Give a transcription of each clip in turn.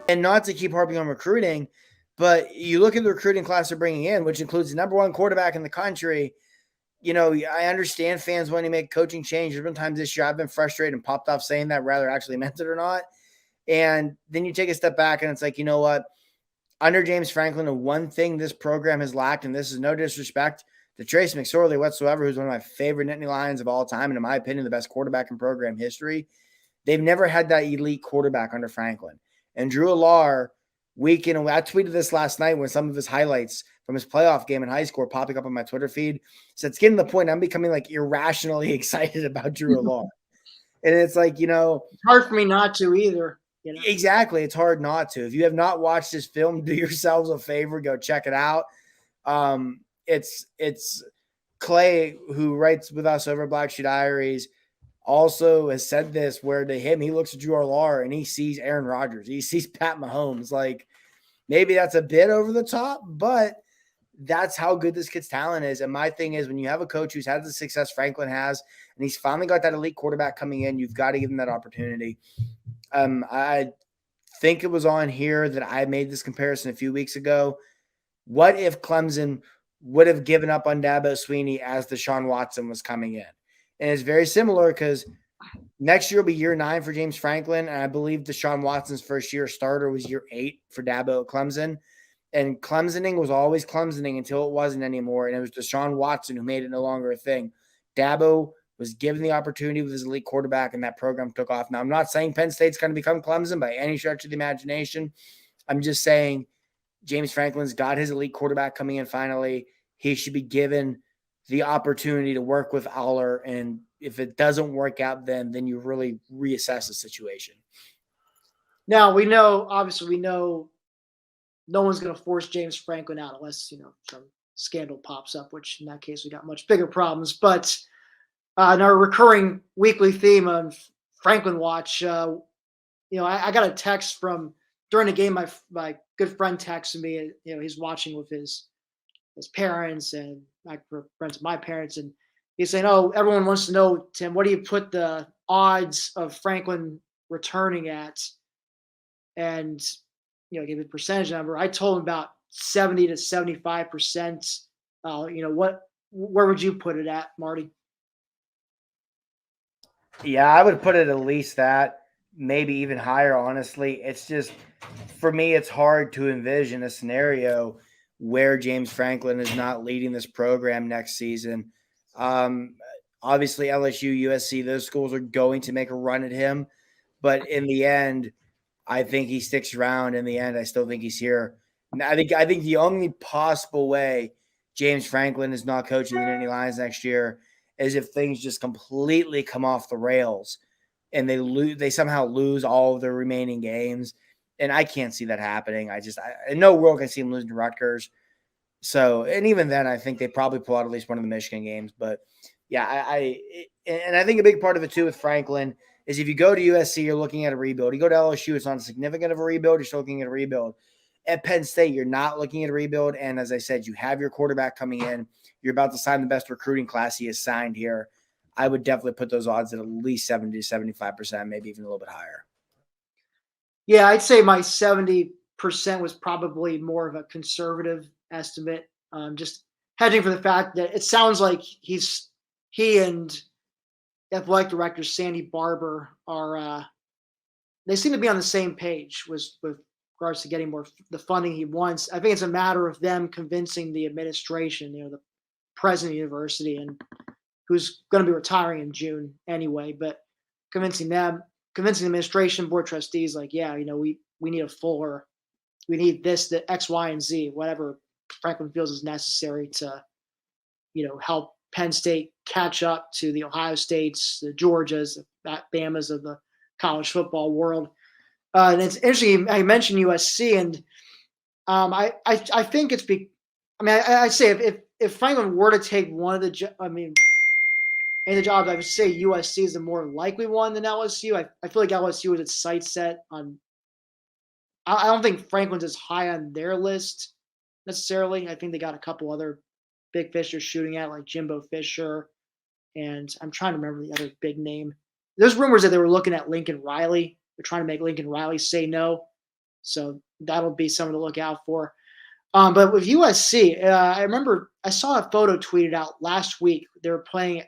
And not to keep harping on recruiting, but you look at the recruiting class they're bringing in, which includes the number one quarterback in the country. I understand fans wanting to make coaching change. There's been times this year I've been frustrated and popped off saying that, rather actually meant it or not. And then you take a step back and it's like, you know what? Under James Franklin, the one thing this program has lacked, and this is no disrespect to Trace McSorley whatsoever, who's one of my favorite Nittany Lions of all time, and in my opinion, the best quarterback in program history. They've never had that elite quarterback under Franklin. And Drew Allar, week in and I tweeted this last night when some of his highlights from his playoff game in high school popping up on my Twitter feed. So it's getting to the point I'm becoming like irrationally excited about Drew Allar. And it's like, it's hard for me not to either. Exactly. It's hard not to. If you have not watched this film, do yourselves a favor, go check it out. It's Clay, who writes with us over Black Shoe Diaries, also has said this, where to him, he looks at Drew Allar and he sees Aaron Rodgers. He sees Pat Mahomes. Like, maybe that's a bit over the top, but that's how good this kid's talent is. And my thing is, when you have a coach who's had the success Franklin has, and he's finally got that elite quarterback coming in, you've got to give him that opportunity. I think it was on here that I made this comparison a few weeks ago. What if Clemson would have given up on Dabo Swinney as Deshaun Watson was coming in? And it's very similar because next year will be year 9 for James Franklin. And I believe Deshaun Watson's first year starter was year 8 for Dabo at Clemson. And Clemsoning was always Clemsoning until it wasn't anymore. And it was Deshaun Watson who made it no longer a thing. Dabo was given the opportunity with his elite quarterback, and that program took off. Now, I'm not saying Penn State's going to become Clemson by any stretch of the imagination. I'm just saying James Franklin's got his elite quarterback coming in finally. He should be given the opportunity to work with Allar, and if it doesn't work out, then you really reassess the situation. Now, obviously we know no one's going to force James Franklin out unless, some scandal pops up, which in that case we got much bigger problems. But in our recurring weekly theme on Franklin Watch, I got a text from during the game. My good friend texted me. He's watching with his parents and my friends of my parents, and he's saying, "Oh, everyone wants to know, Tim, what do you put the odds of Franklin returning at?" And give a percentage number. I told him about 70 to 75%. Where would you put it at, Marty? Yeah, I would put it at least that, maybe even higher, honestly. It's just, for me, it's hard to envision a scenario where James Franklin is not leading this program next season. Obviously, LSU, USC, those schools are going to make a run at him. But in the end, I think he sticks around. In the end, I still think he's here. I think the only possible way James Franklin is not coaching the Nittany Lions next year is if things just completely come off the rails and they somehow lose all of their remaining games. And I can't see that happening. I in no world can I see him losing to Rutgers. So, and even then, I think they probably pull out at least one of the Michigan games. But yeah, I think a big part of it too with Franklin is if you go to USC, you're looking at a rebuild. You go to LSU, it's not significant of a rebuild. You're still looking at a rebuild. At Penn State, you're not looking at a rebuild. And as I said, you have your quarterback coming in. You're about to sign the best recruiting class he has signed here. I would definitely put those odds at least 70 to 75%, maybe even a little bit higher. Yeah, I'd say my 70% was probably more of a conservative estimate. Just hedging for the fact that it sounds like he and athletic director Sandy Barber are they seem to be on the same page with regards to getting more the funding he wants. I think it's a matter of them convincing the administration, the president of the university, and who's going to be retiring in June anyway, but convincing the administration, board trustees, like, yeah, we need we need this, the X, Y, and Z, whatever Franklin feels is necessary to, help Penn State catch up to the Ohio States, the Georgias, the Bamas of the college football world. And it's interesting. I mentioned USC, and I think it's I say if Franklin were to take one of the, any of the jobs, I would say USC is the more likely one than LSU. I feel like LSU has its sights set on. I don't think Franklin's as high on their list necessarily. I think they got a couple other big fish they're shooting at, like Jimbo Fisher, and I'm trying to remember the other big name. There's rumors that they were looking at Lincoln Riley. They're trying to make Lincoln Riley say no. So that'll be something to look out for. But with USC, I remember I saw a photo tweeted out last week. They were playing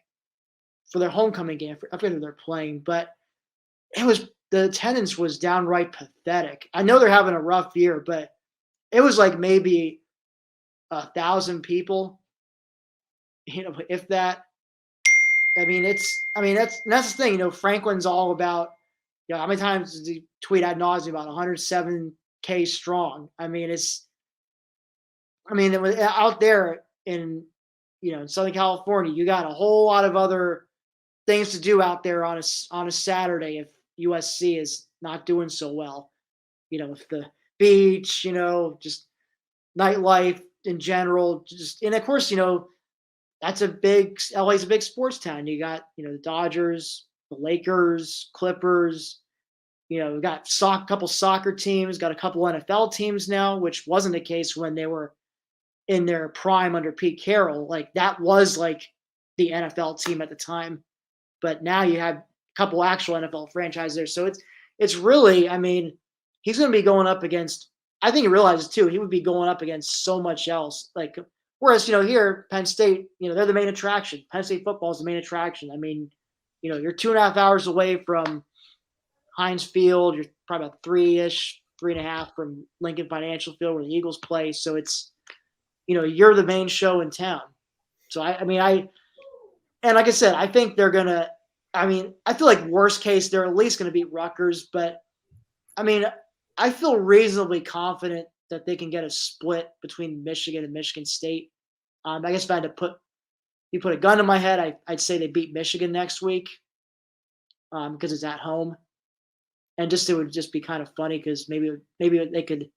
for their homecoming game. I forget who they're playing, but the attendance was downright pathetic. I know they're having a rough year, but it was like maybe 1,000 people, if that. That's the thing. Franklin's all about. How many times did he tweet ad nauseum about 107K strong? It was out there in Southern California. You got a whole lot of other things to do out there on a Saturday if USC is not doing so well. With the beach, just nightlife in general, and of course, LA's a big sports town. You got, the Dodgers, the Lakers, Clippers, we've got a couple soccer teams, got a couple NFL teams now, which wasn't the case when they were in their prime under Pete Carroll. Like that was like the NFL team at the time. But now you have a couple actual NFL franchises there. So it's really, he's going to be going up against, I think he realizes too, he would be going up against so much else. Like, whereas, here, Penn State, they're the main attraction. Penn State football is the main attraction. You're 2.5 hours away from Heinz Field. You're probably about 3.5 from Lincoln Financial Field where the Eagles play. So it's, you're the main show in town. So and like I said, I think they're going to, I feel like worst case, they're at least going to beat Rutgers. But I feel reasonably confident that they can get a split between Michigan and Michigan State. I guess if I had to put a gun to my head, I'd say they beat Michigan next week because it's at home. And it would just be kind of funny because maybe they could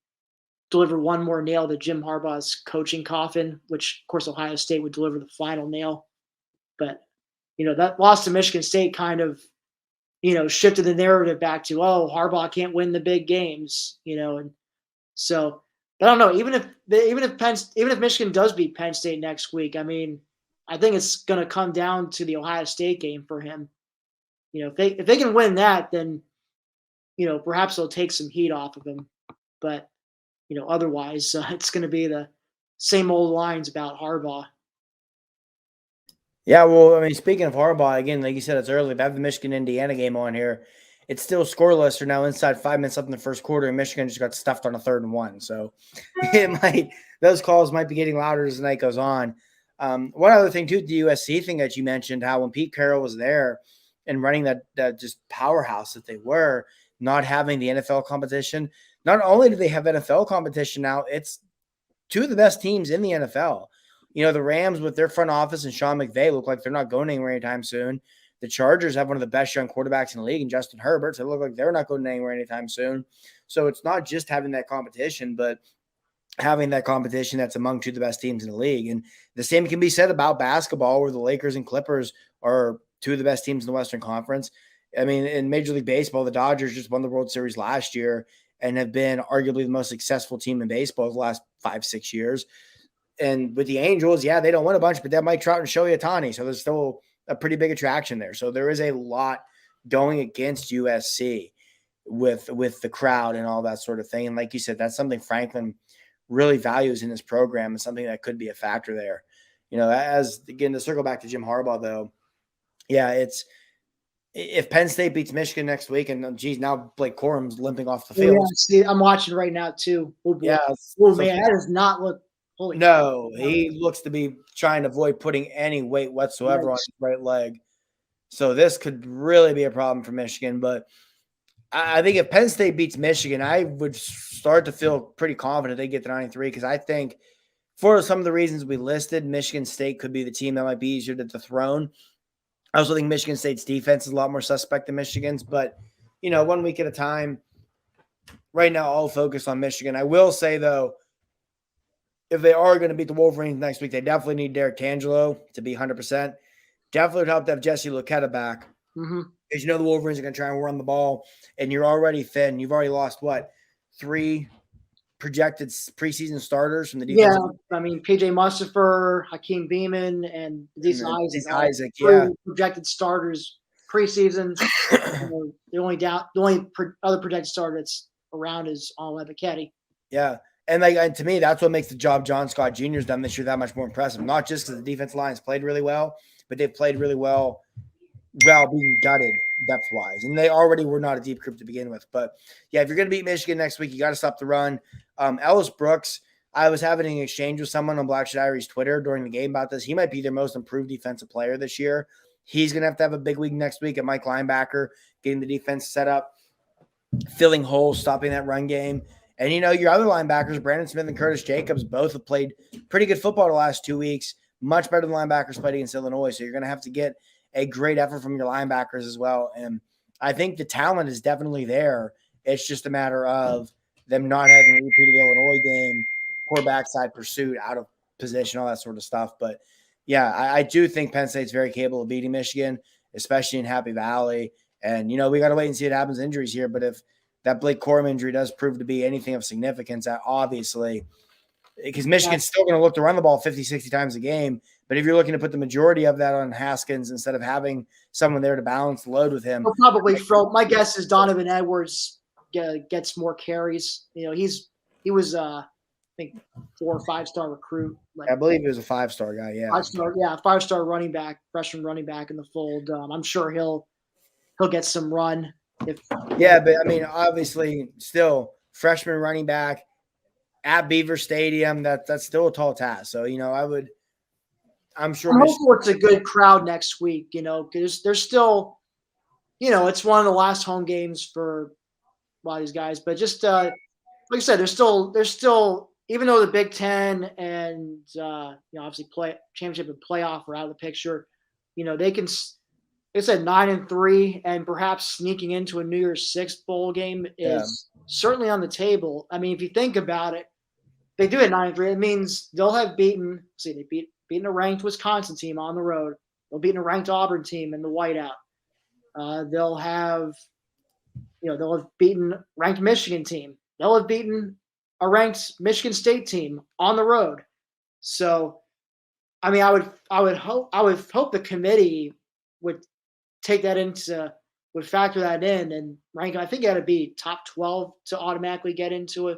deliver one more nail to Jim Harbaugh's coaching coffin, which, of course, Ohio State would deliver the final nail. But, that loss to Michigan State kind of, shifted the narrative back to, Harbaugh can't win the big games, and so I don't know. Even if Michigan does beat Penn State next week, I think it's going to come down to the Ohio State game for him. If they can win that, then perhaps they'll take some heat off of him. But otherwise, it's going to be the same old lines about Harbaugh. Yeah, well, speaking of Harbaugh, again, like you said, it's early. If I have the Michigan-Indiana game on here, it's still scoreless. They're now inside 5 minutes up in the first quarter, and Michigan just got stuffed on a 3rd and 1. So those calls might be getting louder as the night goes on. One other thing, too, the USC thing that you mentioned, how when Pete Carroll was there and running that just powerhouse that they were, not having the NFL competition, not only do they have NFL competition now, it's two of the best teams in the NFL. The Rams with their front office and Sean McVay look like they're not going anywhere anytime soon. The Chargers have one of the best young quarterbacks in the league, and Justin Herbert. So they look like they're not going anywhere anytime soon. So it's not just having that competition, but having that competition that's among two of the best teams in the league. And the same can be said about basketball, where the Lakers and Clippers are two of the best teams in the Western Conference. In Major League Baseball, the Dodgers just won the World Series last year and have been arguably the most successful team in baseball the last 5-6 years. And with the Angels, yeah, they don't win a bunch, but they have Mike Trout and Shohei Ohtani. So there's still a pretty big attraction there. So there is a lot going against USC with the crowd and all that sort of thing. And like you said, that's something Franklin really values in his program and something that could be a factor there. To circle back to Jim Harbaugh, though, yeah, if Penn State beats Michigan next week, and geez, now Blake Corum's limping off the field. Yeah, see, I'm watching right now too. Oh, boy. Yeah. Man, that does not look. No, he looks to be trying to avoid putting any weight whatsoever on his right leg. So this could really be a problem for Michigan. But I think if Penn State beats Michigan, I would start to feel pretty confident they get to 93 because I think for some of the reasons we listed, Michigan State could be the team that might be easier to dethrone. I also think Michigan State's defense is a lot more suspect than Michigan's. But, 1 week at a time, right now I'll focus on Michigan. I will say, though, if they are going to beat the Wolverines next week, they definitely need Derek Tangelo to be 100%. Definitely would help to have Jesse Luketa back. Mm-hmm. Because the Wolverines are going to try and run the ball, and you're already thin. You've already lost, 3 projected preseason starters from the defense? Yeah, PJ Mustipher, Hakeem Beamon, and these Isaac, yeah. Projected starters preseason. The only other projected starter that's around is all Ebiketie. Yeah. And to me, that's what makes the job John Scott Jr.'s done this year that much more impressive. Not just because the defense line has played really well, but they've played really well while being gutted depth wise. And they already were not a deep group to begin with. But yeah, if you're going to beat Michigan next week, you got to stop the run. Ellis Brooks, I was having an exchange with someone on Black Sheet Diary's Twitter during the game about this. He might be their most improved defensive player this year. He's going to have a big week next week at Mike linebacker, getting the defense set up, filling holes, stopping that run game. And, your other linebackers, Brandon Smith and Curtis Jacobs, both have played pretty good football the last 2 weeks, much better than linebackers played against Illinois. So you're going to have to get a great effort from your linebackers as well. And I think the talent is definitely there. It's just a matter of them not having a repeat of the Illinois game, poor backside pursuit, out of position, all that sort of stuff. But, yeah, I do think Penn State's very capable of beating Michigan, especially in Happy Valley. And, we got to wait and see what happens with injuries here. But if that Blake Corum injury does prove to be anything of significance, obviously, because Michigan's still going to look to run the ball 50, 60 times a game. But if you're looking to put the majority of that on Haskins instead of having someone there to balance the load with him. He'll probably throw. My guess is Donovan Edwards gets more carries. He was I think 4 or 5-star recruit. I believe he was a 5-star guy. Yeah, 5-star running back, freshman running back in the fold. I'm sure he'll get some run. But I mean, obviously, still freshman running back at Beaver Stadium. That's still a tall task. So I'm sure. I'm hopeful it's a good crowd next week. Because there's still, it's one of the last home games for a lot of these guys. But just like I said, there's still even though the Big Ten and obviously championship and playoff are out of the picture, they can. It's at 9-3, and perhaps sneaking into a New Year's Six bowl game is certainly on the table. I mean, if you think about it, they do at 9-3. It means they'll have beaten. They beaten a ranked Wisconsin team on the road. They'll beat a ranked Auburn team in the whiteout. They'll have beaten a ranked Michigan team. They'll have beaten a ranked Michigan State team on the road. So, I mean, I would hope the committee would factor that in and rank. I think it had to be top 12 to automatically get into a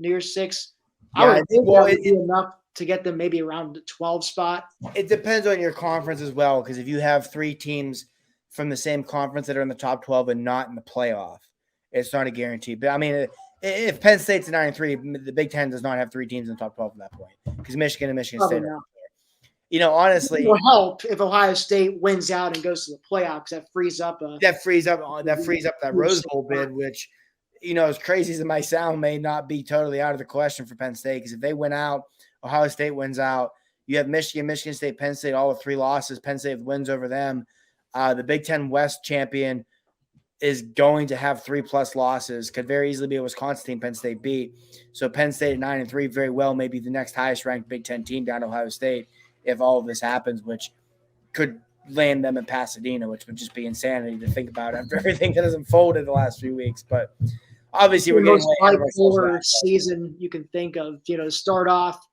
New Year's Six. I would think that would be enough to get them maybe around the 12 spot. It depends on your conference as well, because if you have 3 teams from the same conference that are in the top 12 and not in the playoff, it's not a guarantee. But I mean, if Penn State's 9-3, the Big Ten does not have 3 teams in the top 12 at that point, because Michigan and Michigan State are. Honestly, it will help if Ohio State wins out and goes to the playoffs. That frees up that Rose Bowl bid, which, as crazy as it might sound, may not be totally out of the question for Penn State. Because if they win out, Ohio State wins out. You have Michigan, Michigan State, Penn State, all with 3 losses. Penn State wins over them. The Big Ten West champion is going to have 3+ losses. Could very easily be a Wisconsin team Penn State beat. So Penn State at 9-3 very well may be the next highest ranked Big Ten team down to Ohio State if all of this happens, which could land them in Pasadena, which would just be insanity to think about after everything that has unfolded the last few weeks. But obviously, we're getting way out of ourselves. Season you can think of, start off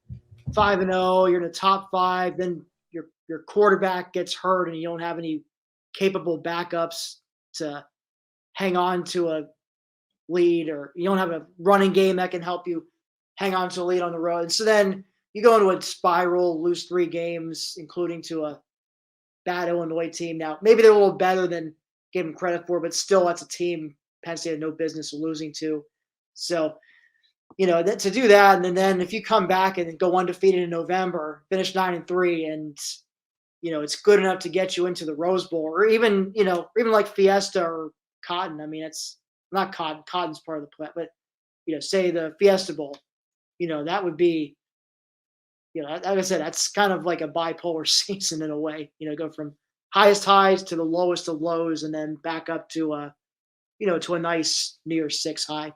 5-0, you're in the top 5, then your quarterback gets hurt and you don't have any capable backups to hang on to a lead, or you don't have a running game that can help you hang on to a lead on the road. And so then you go into a spiral, lose 3 games, including to a bad Illinois team. Now, maybe they're a little better than gave them credit for, but still, that's a team Penn State had no business losing to. So, to do that, and then if you come back and go undefeated in November, finish 9-3, and it's good enough to get you into the Rose Bowl, or even like Fiesta or Cotton. I mean, it's not Cotton. Cotton's part of the play, but say the Fiesta Bowl. That would be. Like I said, that's kind of like a bipolar season in a way. Go from highest highs to the lowest of lows, and then back up to to a nice New Year's Six high.